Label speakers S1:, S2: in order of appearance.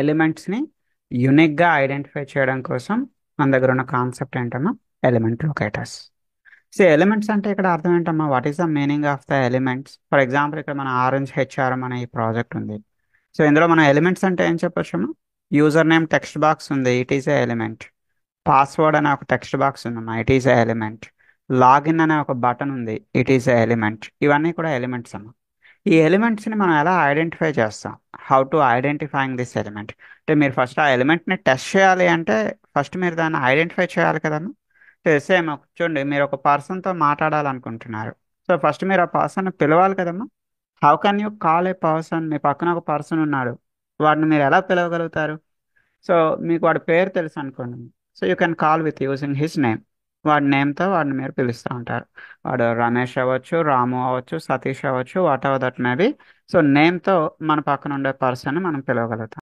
S1: ఎలిమెంట్స్ని యునిక్గా identify చేయడం కోసం మన దగ్గర ఉన్న కాన్సెప్ట్ ఏంటమ్మా? Element locators. సో ఎలిమెంట్స్ అంటే ఇక్కడ అర్థం ఏంటమ్మా? What is the meaning of the elements? For example ఇక్కడ మన ఆరెంజ్ హెచ్ఆర్ఎం అనే ఈ ప్రాజెక్ట్ ఉంది. సో ఇందులో మన ఎలిమెంట్స్ అంటే ఏం చెప్పొచ్చమ్మా? యూజర్ నేమ్ టెక్స్ట్ బాక్స్ ఉంది, it is a element. Password అనే ఒక టెక్స్ట్ బాక్స్ ఉందమ్మా, it is a element. Login అనే ఒక బటన్ ఉంది, ఇట్ ఈస్ ఏ ఎలిమెంట్. ఇవన్నీ కూడా ఎలిమెంట్స్ అమ్మా. ఈ ఎలిమెంట్స్ని మనం ఎలా ఐడెంటిఫై చేస్తాం? How to identifying this element? అంటే మీరు ఫస్ట్ ఆ ఎలిమెంట్ని టెస్ట్ చేయాలి అంటే ఫస్ట్ మీరు దాన్ని ఐడెంటిఫై చేయాలి కదమ్మా. సేమ్ చూడండి, మీరు ఒక పర్సన్తో మాట్లాడాలనుకుంటున్నారు. సో ఫస్ట్ మీరు ఆ పర్సన్ పిలవాలి కదమ్మా. How can you call a person? మీ పక్కన ఒక పర్సన్ ఉన్నాడు, వాడిని మీరు ఎలా పిలవగలుగుతారు? సో మీకు వాడి పేరు తెలుసు అనుకోండి, so you can call with using his name. వాడి నేమ్తో వాడిని మీరు పిలుస్తూ ఉంటారు. వాడు రమేష్ అవ్వచ్చు, రాము అవ్వచ్చు, సతీష్ అవ్వచ్చు, whatever that may be. So నేమ్తో మన పక్కన ఉండే పర్సన్ మనం పిలవగలుగుతాం.